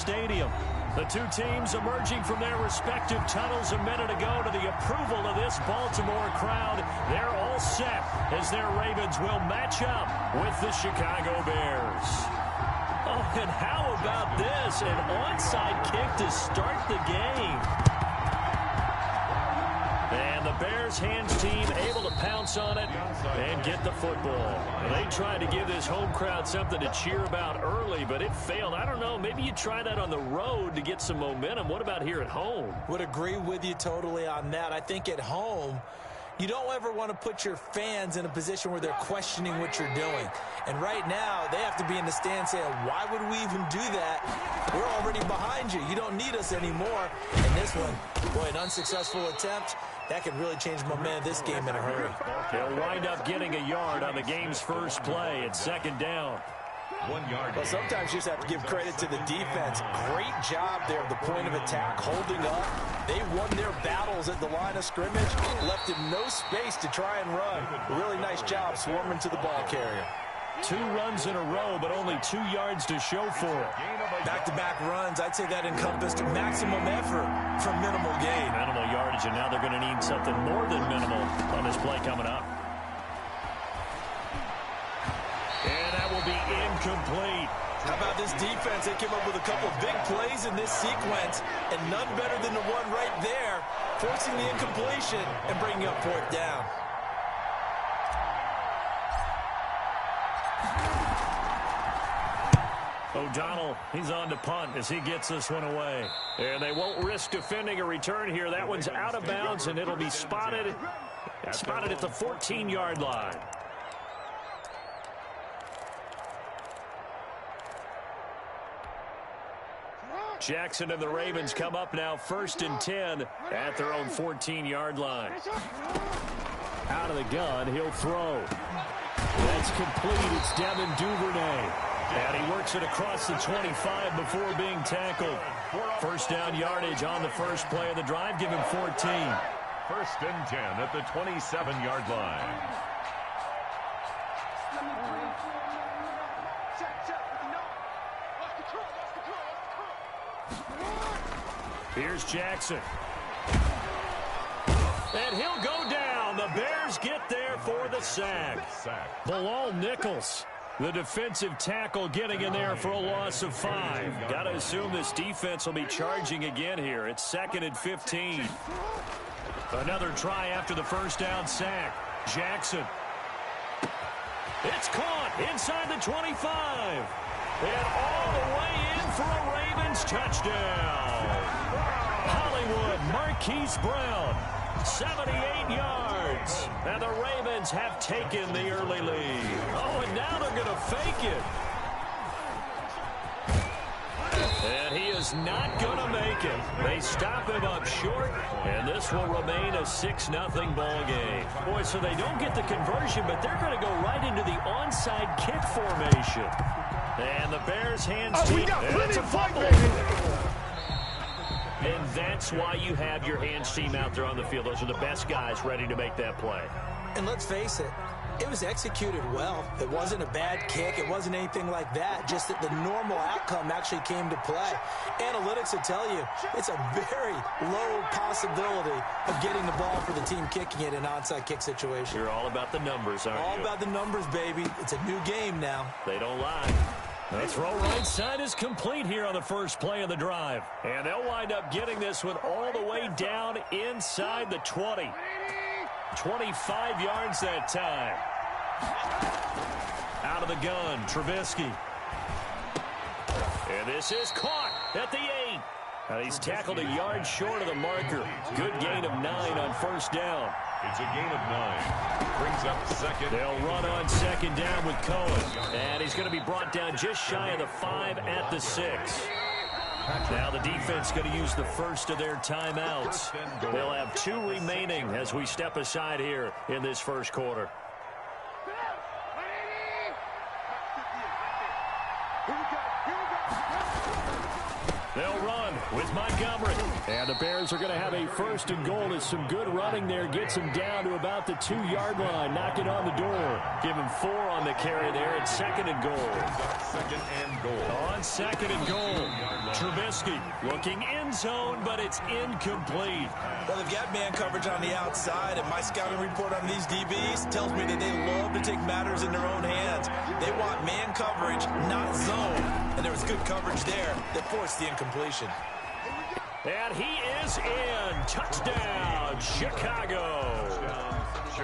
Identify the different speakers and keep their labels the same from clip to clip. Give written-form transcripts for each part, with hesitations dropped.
Speaker 1: stadium. The two teams emerging from their respective tunnels a minute ago to the approval of this Baltimore crowd. They're all set as their Ravens will match up with the Chicago Bears. Oh, and how about this? An onside kick to start the game. And the Bears hands team able to pounce on it and get the football. They tried to give this home crowd something to cheer about early, but it failed. I don't know. Maybe you try that on the road to get some momentum. What about here at home?
Speaker 2: Would agree with you totally on that. I think at home, you don't ever want to put your fans in a position where they're questioning what you're doing. And right now, they have to be in the stand saying, why would we even do that? We're already behind you. You don't need us anymore. And this one, boy, an unsuccessful attempt. That could really change the momentum of this game in a hurry.
Speaker 1: They'll wind up getting a yard on the game's first play. It's second down.
Speaker 3: 1 yard.
Speaker 2: Well, sometimes you just have to give credit to the defense. Great job there at the point of attack, holding up. They won their battles at the line of scrimmage, left him no space to try and run. Really nice job swarming to the ball carrier.
Speaker 1: 2 runs in a row, but only 2 yards to show for it.
Speaker 2: Back-to-back runs, I'd say that encompassed maximum effort for minimal gain.
Speaker 1: Minimal yardage, and now they're going to need something more than minimal on this play coming up. And that will be incomplete.
Speaker 2: How about this defense? They came up with a couple big plays in this sequence, and none better than the one right there, forcing the incompletion and bringing up 4th down.
Speaker 1: O'Donnell, he's on to punt as he gets this one away. And they won't risk defending a return here. That one's out of bounds, and it'll be spotted at the 14-yard line. Jackson and the Ravens come up now 1st and 10 at their own 14-yard line. Out of the gun, he'll throw. That's complete. It's Devin Duvernay. And he works it across the 25 before being tackled. First down yardage on the first play of the drive. Give him 14.
Speaker 3: 1st and 10 at the 27-yard line.
Speaker 1: Here's Jackson. And he'll go down. The Bears get there for the sack. Bilal Nichols, the defensive tackle, getting in there for a loss of 5. Got to assume this defense will be charging again here. It's 2nd and 15. Another try after the first down sack. Jackson. It's caught inside the 25. And all the way in for a Ravens touchdown. Hollywood Marquise Brown, 78 yards. And the Ravens have taken the early lead. Oh, and now they're going to fake it. And he is not going to make it. They stop him up short, and this will remain a 6-0 ball game. Boy, so they don't get the conversion, but they're going to go right into the onside kick formation. And the Bears hands team. It's a fumble. And that's why you have your hands team out there on the field. Those are the best guys ready to make that play.
Speaker 2: And let's face it, it was executed well. It wasn't a bad kick. It wasn't anything like that. Just that the normal outcome actually came to play. Analytics will tell you it's a very low possibility of getting the ball for the team kicking it in an onside kick situation.
Speaker 1: You're all about the numbers, aren't you?
Speaker 2: All about the numbers, baby. It's a new game now.
Speaker 1: They don't lie. The throw right side is complete here on the first play of the drive. And they'll wind up getting this one all the way down inside the 20. 25 yards that time. Out of the gun, Trubisky. And this is caught at the 8. Now he's tackled a yard short of the marker. Good gain of 9 on first down.
Speaker 3: It's a gain of 9. Brings up 2nd.
Speaker 1: They'll run on 2nd down with Cohen. And he's going to be brought down just shy of the 5 at the 6. Now the defense going to use the first of their timeouts. They'll have 2 remaining as we step aside here in this first quarter. They'll run. with Montgomery. And the Bears are going to have a first and goal as some good running there gets him down to about the 2-yard line, knocking on the door. Give him 4 on the carry there at second and goal.
Speaker 3: Second and goal.
Speaker 1: On second and goal, Trubisky looking end zone, but it's incomplete.
Speaker 2: Well, they've got man coverage on the outside, and my scouting report on these DBs tells me that they love to take matters in their own hands. They want man coverage, not zone. And there was good coverage there that forced the incompletion.
Speaker 1: And he is in. Touchdown, Chicago.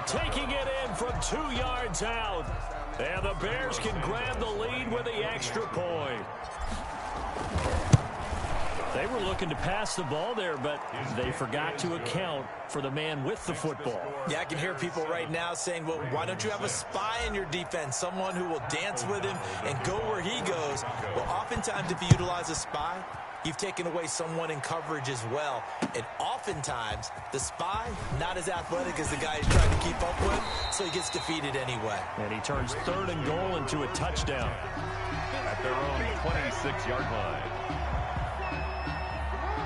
Speaker 1: Taking it in from 2 yards out. And the Bears can grab the lead with the extra point. They were looking to pass the ball there, but they forgot to account for the man with the football.
Speaker 2: Yeah, I can hear people right now saying, well, why don't you have a spy in your defense, someone who will dance with him and go where he goes? Well, oftentimes if you utilize a spy, you've taken away someone in coverage as well. And oftentimes, the spy, not as athletic as the guy he's trying to keep up with, so he gets defeated anyway.
Speaker 1: And he turns third and goal into a touchdown.
Speaker 3: At their own 26-yard line.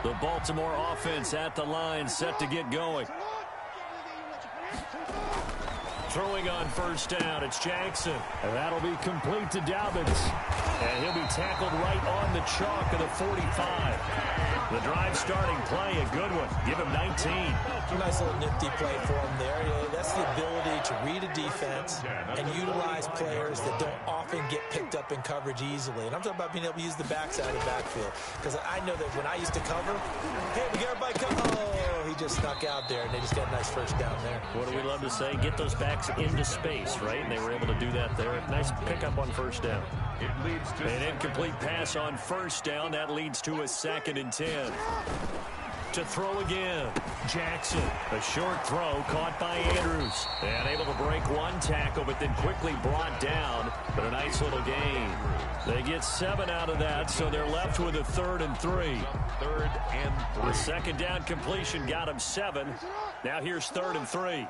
Speaker 1: The Baltimore offense at the line, set to get going. Throwing on first down, it's Jackson. And that'll be complete to Dobbins. And he'll be tackled right on the chalk of the 45. The drive starting play, a good one. Give him 19.
Speaker 2: Nice little nifty play for him there. That's the ability to read a defense and utilize players that don't often get picked up in coverage easily. And I'm talking about being able to use the backside of the backfield. Because I know that when I used to cover, hey, we got everybody come. Oh, he just snuck out there, and they just got a nice first down there.
Speaker 1: What do we love to say? Get those backs into space, right? And they were able to do that there. Nice pickup on first down.
Speaker 3: It leads to
Speaker 1: an incomplete pass on first down. That leads to a 2nd and 10. To throw again, Jackson. A short throw caught by Andrews. And able to break one tackle, but then quickly brought down. But a nice little gain. They get 7 out of that, so they're left with a 3rd and 3.
Speaker 3: 3rd and 3.
Speaker 1: The second down completion got him 7. Now here's 3rd and 3.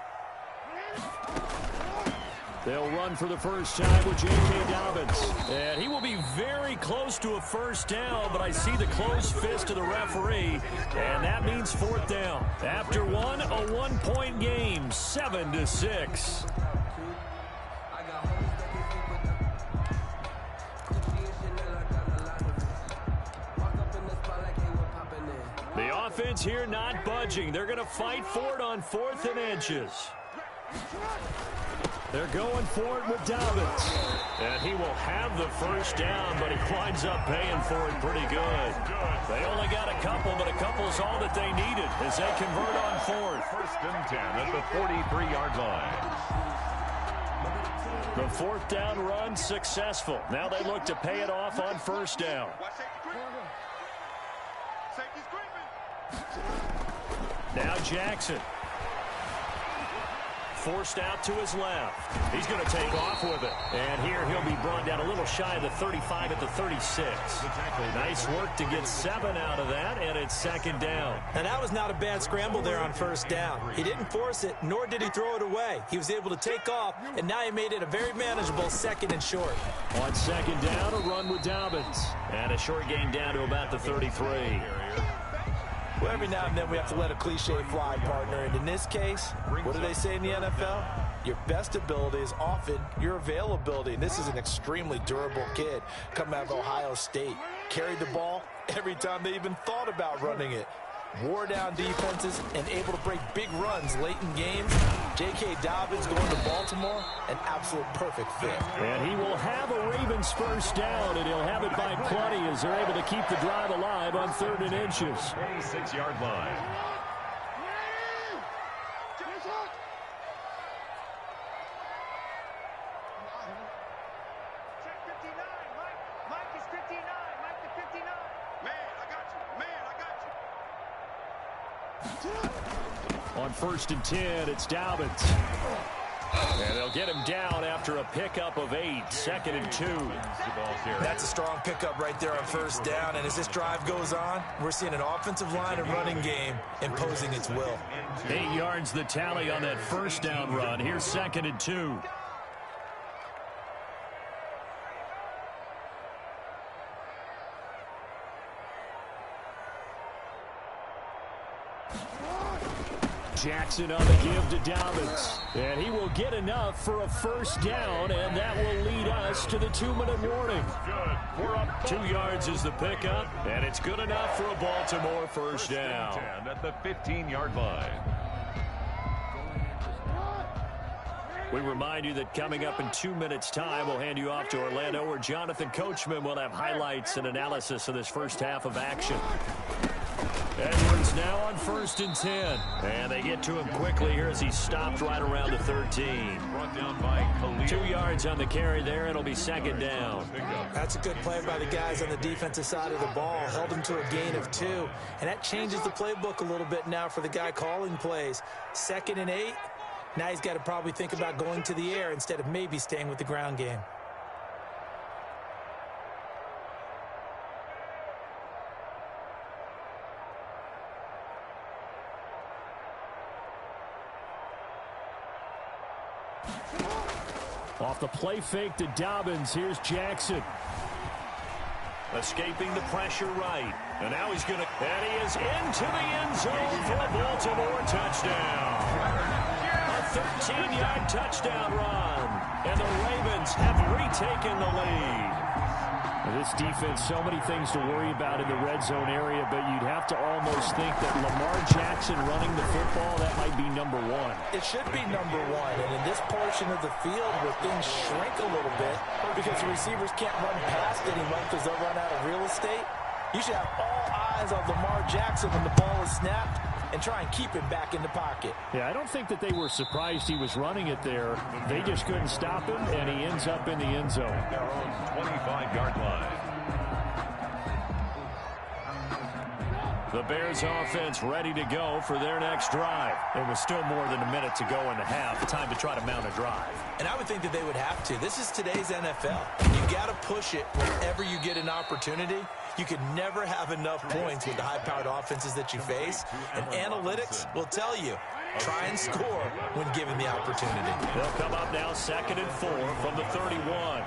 Speaker 1: They'll run for the first time with J.K. Dobbins. And he will be very close to a first down, but I see the closed fist of the referee, and that means 4th down. After one, a 1-point game, 7-6. The offense here not budging. They're going to fight for it on 4th and inches. They're going for it with Dobbins. And he will have the first down, but he winds up paying for it pretty good. They only got a couple, but a couple's all that they needed as they convert on 4th.
Speaker 3: 1st and 10 at the 43-yard line.
Speaker 1: The 4th down run successful. Now they look to pay it off on first down. Now Jackson. Forced out to his left. He's going to take off with it. And here he'll be brought down a little shy of the 35 at the 36. Nice work to get 7 out of that, and it's 2nd down.
Speaker 2: And that was not a bad scramble there on first down. He didn't force it, nor did he throw it away. He was able to take off, and now he made it a very manageable 2nd and short.
Speaker 1: On 2nd down, a run with Dobbins. And a short gain down to about the 33.
Speaker 2: Well, every now and then we have to let a cliche fly, partner. And in this case, what do they say in the NFL? Your best ability is often your availability. And this is an extremely durable kid coming out of Ohio State. Carried the ball every time they even thought about running it. Wore down defenses and able to break big runs late in games. J.K. Dobbins going to Baltimore, an absolute perfect fit.
Speaker 1: And he will have a Ravens first down, and he'll have it by plenty as they're able to keep the drive alive on 3rd and inches.
Speaker 3: 26-yard line.
Speaker 1: On 1st and 10, it's Dobbins. And they'll get him down after a pickup of 8. 2nd and 2.
Speaker 2: That's a strong pickup right there on first down. And as this drive goes on, we're seeing an offensive line and running game imposing its will.
Speaker 1: 8 yards the tally on that first down run. Here's 2nd and 2. Jackson on the give to Dobbins. And he will get enough for a first down, and that will lead us to the 2-minute warning. 2 yards is the pickup, and it's good enough for a Baltimore first down.
Speaker 3: At the 15-yard line.
Speaker 1: We remind you that coming up in 2 minutes' time, we'll hand you off to Orlando, where Jonathan Coachman will have highlights and analysis of this first half of action. Edwards now on 1st and 10. And they get to him quickly here as he stopped right around the 13.
Speaker 3: Brought down by Khalil.
Speaker 1: 2 yards on the carry there. It'll be 2nd down.
Speaker 2: That's a good play by the guys on the defensive side of the ball. Held him to a gain of 2. And that changes the playbook a little bit now for the guy calling plays. 2nd and 8. Now he's got to probably think about going to the air instead of maybe staying with the ground game.
Speaker 1: Off the play fake to Dobbins. Here's Jackson. Escaping the pressure right. And now he's going to... And he is into the end zone for a Baltimore touchdown. A 13-yard touchdown run. And the Ravens have retaken the lead. This defense, so many things to worry about in the red zone area, but you'd have to almost think that Lamar Jackson running the football, that might be number 1.
Speaker 2: It should be number 1, and in this portion of the field where things shrink a little bit because the receivers can't run past anyone because they'll run out of real estate, you should have all eyes on Lamar Jackson when the ball is snapped and try and keep him back in the pocket.
Speaker 1: Yeah, I don't think that they were surprised he was running it there. They just couldn't stop him, and he ends up in the end zone.
Speaker 3: Their own 25-yard line.
Speaker 1: The Bears offense ready to go for their next drive. There was still more than a minute to go in the half. Time to try to mount a drive.
Speaker 2: And I would think that they would have to. This is today's NFL. You got to push it whenever you get an opportunity. You can never have enough points with the high-powered offenses that you face. And analytics will tell you, try and score when given the opportunity.
Speaker 1: They'll come up now 2nd and 4 from the 31.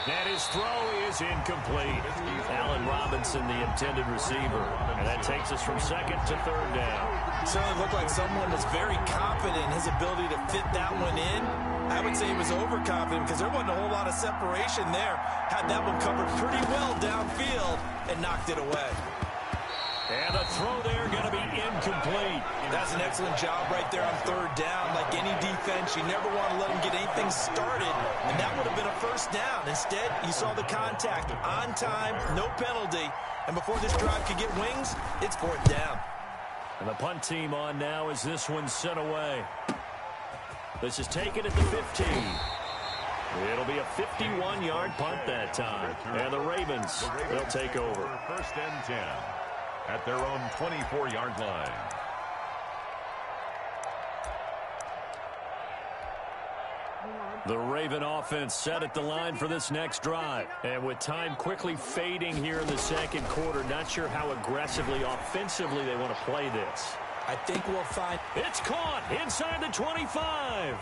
Speaker 1: And his throw is incomplete. Allen Robinson, the intended receiver. And that takes us from 2nd to 3rd down.
Speaker 2: Certainly looked like someone was very confident in his ability to fit that one in. I would say he was overconfident because there wasn't a whole lot of separation there. Had that one covered pretty well downfield and knocked it away.
Speaker 1: And the throw there going to be incomplete.
Speaker 2: That's an excellent job right there on 3rd down. Like any defense, you never want to let them get anything started, and that would have been a first down. Instead, you saw the contact on time, no penalty, and before this drive could get wings, it's 4th down.
Speaker 1: And the punt team on now as this one's sent away. This is taken at the 15. It'll be a 51-yard punt that time. And the Ravens, they'll take over.
Speaker 3: 1st and 10 at their own 24-yard line.
Speaker 1: The Raven offense set at the line for this next drive. And with time quickly fading here in the 2nd quarter, not sure how aggressively, offensively they want to play this.
Speaker 2: I think we'll find...
Speaker 1: It's caught inside the 25.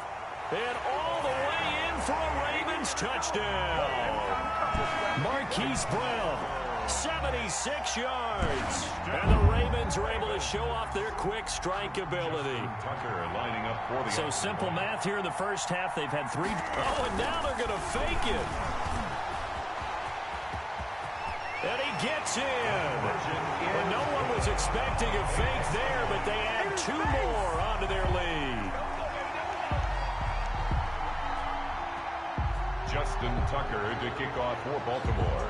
Speaker 1: And all the way in for a Ravens touchdown. Marquise Brown, 76 yards. And the Ravens are able to show off their quick strike ability.
Speaker 3: Tucker lining up for the...
Speaker 1: So simple math here in the first half. They've had 3... Oh, and now they're going to fake it. And he gets in. And no one was expecting a fake there, but they add 2 more onto their lead.
Speaker 3: Justin Tucker to kick off for Baltimore.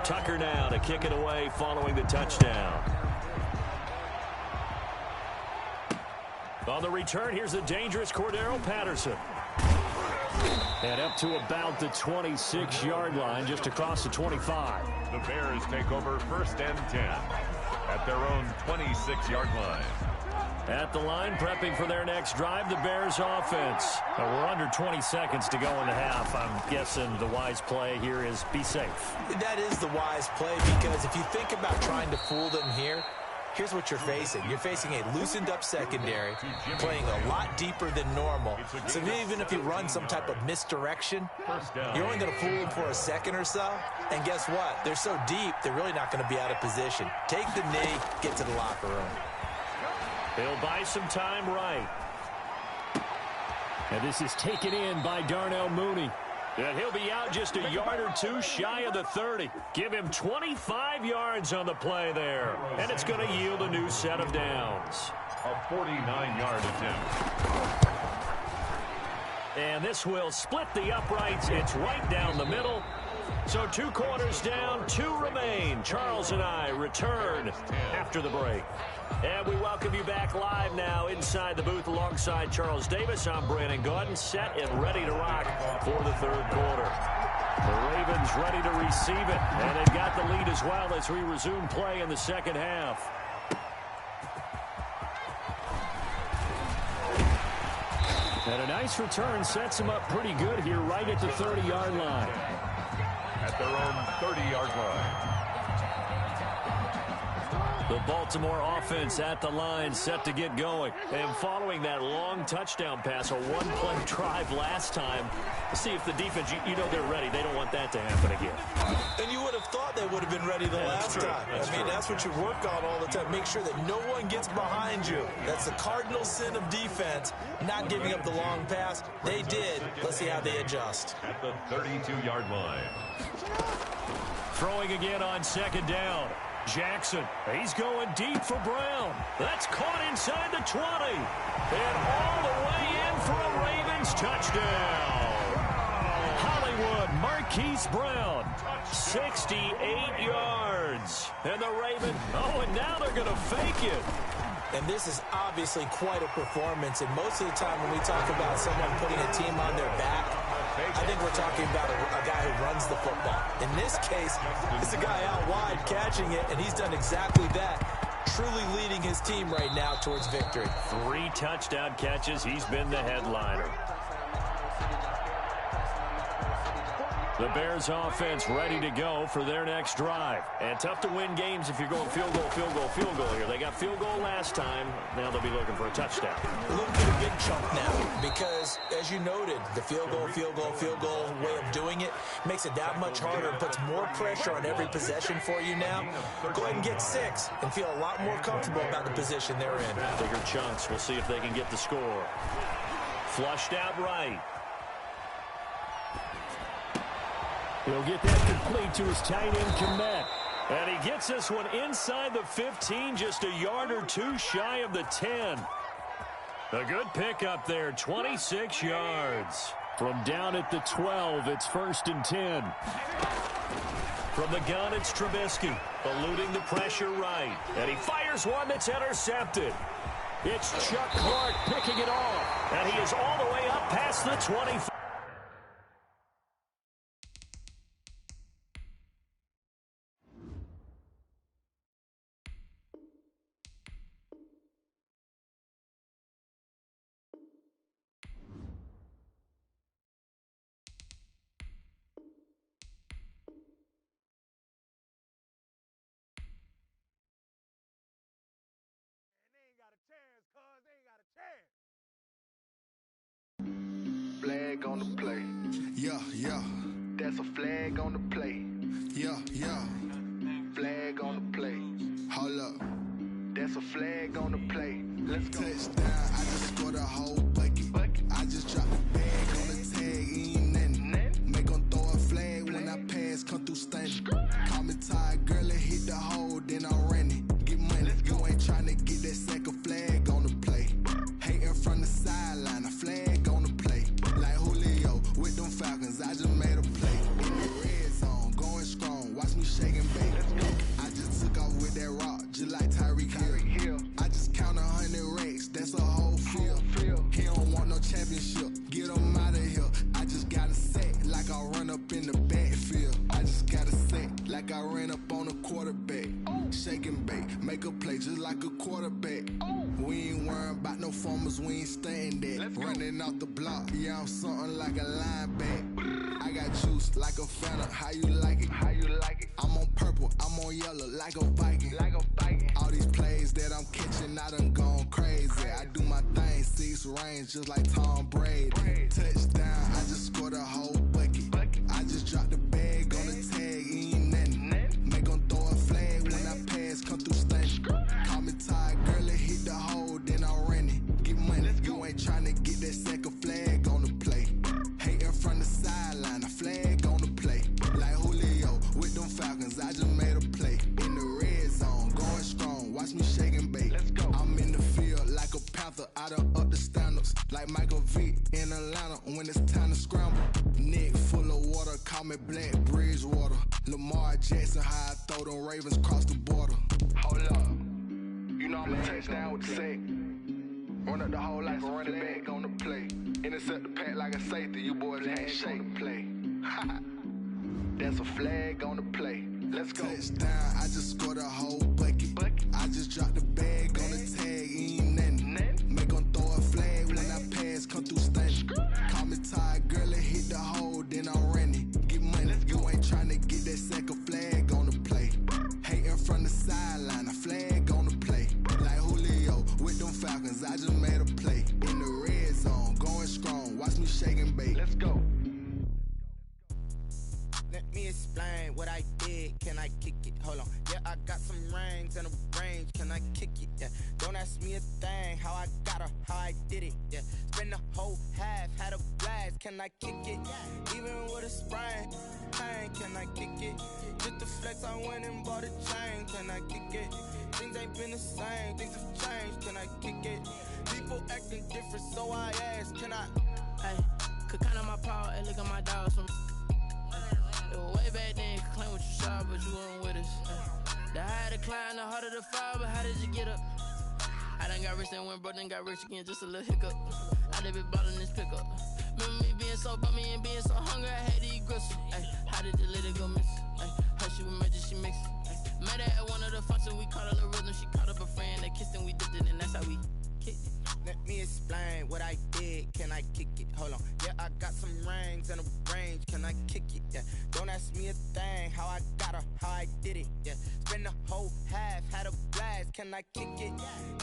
Speaker 1: Tucker now to kick it away following the touchdown. On the return, here's the dangerous Cordero Patterson. And up to about the 26-yard line, just across the 25.
Speaker 3: The Bears take over 1st and 10 at their own 26-yard line.
Speaker 1: At the line, prepping for their next drive, the Bears offense. We're under 20 seconds to go in the half. I'm guessing the wise play here is be safe.
Speaker 2: That is the wise play, because if you think about trying to fool them here, here's what you're facing. You're facing a loosened-up secondary, playing a lot deeper than normal. So even if you run some type of misdirection, you're only going to fool them for a second or so. And guess what? They're so deep, they're really not going to be out of position. Take the knee, get to the locker room.
Speaker 1: He'll buy some time right. And this is taken in by Darnell Mooney. And he'll be out just a yard or two shy of the 30. Give him 25 yards on the play there. And it's going to yield a new set of downs.
Speaker 3: A 49-yard attempt.
Speaker 1: And this will split the uprights. It's right down the middle. So 2 quarters down, 2 remain. Charles and I return after the break. And we welcome you back live now inside the booth alongside Charles Davis. I'm Brandon Gaudin, set and ready to rock for the 3rd quarter. The Ravens ready to receive it, and they've got the lead as well as we resume play in the 2nd half. And a nice return sets them up pretty good here right at the 30-yard line.
Speaker 3: At their own 30-yard line.
Speaker 1: The Baltimore offense at the line, set to get going. And following that long touchdown pass, a one-play drive last time, let's see if the defense, you know they're ready. They don't want that to happen again.
Speaker 2: And you would have thought they would have been ready the last time. That's what you work on all the time. Make sure that no one gets behind you. That's the cardinal sin of defense, not giving up the long pass. They did. Let's see how they adjust.
Speaker 3: At the 32-yard line.
Speaker 1: Throwing again on 2nd down. Jackson, he's going deep for Brown. That's caught inside the 20. And all the way in for a Ravens touchdown. Hollywood Marquise Brown, 68 yards. And the Ravens, and now they're going to fake it.
Speaker 2: And this is obviously quite a performance. And most of the time when we talk about someone putting a team on their back, I think we're talking about a guy who runs the football. In this case, it's a guy out wide catching it, and he's done exactly that, truly leading his team right now towards victory.
Speaker 1: 3 touchdown catches. He's been the headliner. The Bears offense ready to go for their next drive. And tough to win games if you're going field goal, field goal, field goal here. They got field goal last time. Now they'll be looking for a touchdown.
Speaker 2: Looking for a big chunk now because, as you noted, the field goal way of doing it makes it that much harder and puts more pressure on every possession for you now. Go ahead and get 6 and feel a lot more comfortable about the position they're in.
Speaker 1: Bigger chunks. We'll see if they can get the score. Flushed out right. He'll get that complete to his tight end, Kmet. And he gets this one inside the 15, just a yard or 2 shy of the 10. A good pickup there, 26 yards. From down at the 12, it's 1st and 10. From the gun, it's Trubisky, eluding the pressure right. And he fires one that's intercepted. It's Chuck Clark picking it off. And he is all the way up past the 25.
Speaker 4: Flag on the play. Yeah, yeah. That's a flag on the play. Yeah, yeah. Flag on the play. Hold up. That's a flag on the play. Let's go. Touchdown. I just scored a whole bucket. I just dropped the bag on the tag. Ain't nothing. Make them throw a flag when I pass. Come through stunning. Call me tired, girl, and hit the hole. Then I'm running. Get money. You ain't trying to get that second flag on the play. Hating from the sideline. A flag on the play. Like Julio with them Falcons, I just made a play. In the red zone, going strong, watch me shake and bake. I just took off with that rock, just like Tyreek Hill. I just count 100 racks, that's a whole field. He don't want no championship, get him out of here. I just got a set, like I run up in the backfield. I just got a set, like I ran up on a quarterback. Shake and bake, make a play just like a quarterback. We ain't worrying about no formers, we ain't staying that. Running off the block, yeah, I'm something like a linebacker. I got juice like a Fanta. How you like it? How you like it? I'm on purple, I'm on yellow like a Viking. Like a Viking. All these plays that I'm catching, I done gone crazy. I do my thing, 6 range just like Tom Brady. Touchdown, I just scored a whole bucket. I just dropped the bag on the tag, ain't nothing. Make 'em throw a flag when I pass, come through stunning. Call me tired, girl, it hit the hole, then I ran it. Get money, you ain't tryna get that second flag on the play. Hating from the sideline, a flag on the play. Like Julio with them Falcons, I just made a play. In the red zone, going strong, watch me shake and bake. Let's go. I'm in the field like a Panther, I done up the standards. Like Michael Vick in Atlanta when it's time to scramble. Neck full of water, call me Black Bridgewater. Lamar Jackson, how I throw them Ravens cross the border. Hold up, you know I'm a touchdown with the sack. Run up the whole like a running back on the play. Intercept the pack like a safety, you boys ain't shake and play. That's a flag on the play. Let's go. Touchdown, I just scored a whole bucket. I just dropped the bag on the tag, ain't nothing. Make 'em throw a flag when I pass, come through stunning. Call me tired, girl, it hit the hole, then I ran it. Get money, you ain't tryna get that second flag on the play. Hating from the sideline, a flag on the play. Like Julio with them Falcons, I just made a play. In the red zone, going strong, watch me shake and bake. Let's go.
Speaker 5: Let me explain what I did. Can I kick it? Hold on. Yeah, I got some rings and a range. Can I kick it? Yeah. Don't ask me a thing. How I got her, how I did it. Yeah. Spend the whole half, had a blast. Can I kick it? Even with a sprain, pain. Can I kick it? Just the flex, I went and bought a chain. Can I kick it? Things ain't been the same. Things have changed. Can I kick it? People acting different, so I ask. Can I?
Speaker 6: Hey, could count on my power and look at my dogs from. It was way back then, could claim what you saw, but you weren't with us. The higher the climb, the harder the fall, but how did you get up? I done got rich and went broke, then got rich again, just a little hiccup. I done been ballin' this pickup. Remember me being so bummy and being so hungry, I had to eat gristle. Ay, how did the lady go miss? Ay, how she was magic, she mixed. Met her at one of the functions, we caught her the rhythm, she caught up a friend, they kissed and we dipped it, and that's how we kicked it.
Speaker 5: Let me explain what I did. Can I kick it? Hold on. Yeah, I got some rings and a range. Can I kick it? Yeah. Don't ask me a thing. How I got her, how I did it. Yeah. Spend the whole half, had a blast. Can I kick it?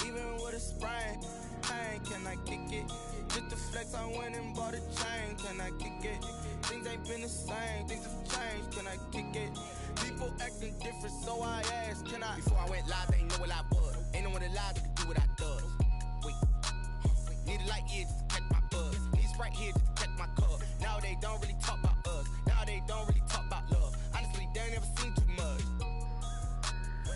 Speaker 5: Even with a sprain, pain. Can I kick it? Just the flex, I went and bought a chain. Can I kick it? Things ain't been the same. Things have changed. Can I kick it? People acting different, so I asked. Can I? Before I went live, they ain't know what I was. Ain't no one alive that could do what I does. Wait. Need a light here just to catch my buzz. Need Sprite here just to catch my cup. Now they don't really talk about us. Now they don't really talk about love. Honestly, they ain't never seen too much.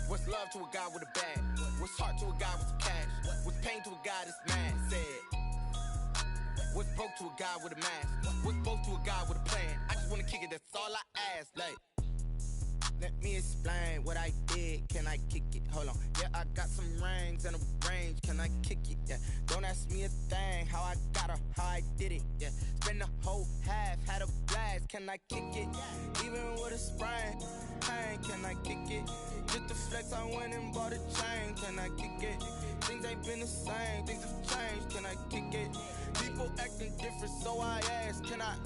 Speaker 5: What's love to a guy with a bag? What's heart to a guy with some cash? What's pain to a guy that's mad? Said. What's broke to a guy with a mask? What's broke to a guy with a plan? I just wanna kick it, that's all I ask. Like, let me explain what I did. Can I kick it? Hold on. Yeah, I got some rings and a range. Can I kick it? Yeah. Don't ask me a thing. How I got her, how I did it. Yeah. Spend the whole half, had a blast. Can I kick it? Even with a sprain, pain. Can I kick it? Just the flex, I went and bought a chain. Can I kick it? Things ain't been the same. Things have changed. Can I kick it? People acting different, so I ask. Can I?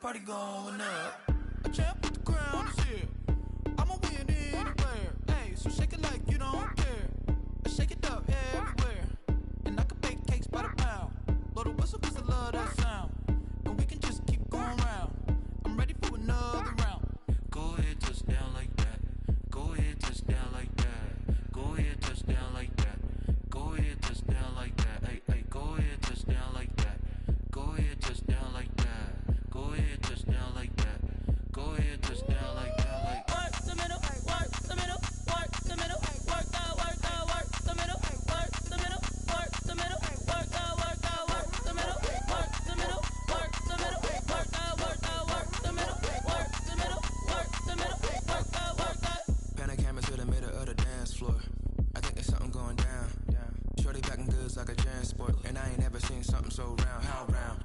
Speaker 7: Party going up. A champ with the crown is here. I'ma win anywhere. Hey, so shake it like you don't care. I shake it up everywhere. And I can bake cakes by the pound. Blow the whistle cause I love that sound. And we can just keep going round. I'm ready for another round. Go ahead, touch down like that. Go ahead, touch down like that. Packing goods like a transport. And I ain't never seen something so round. How round?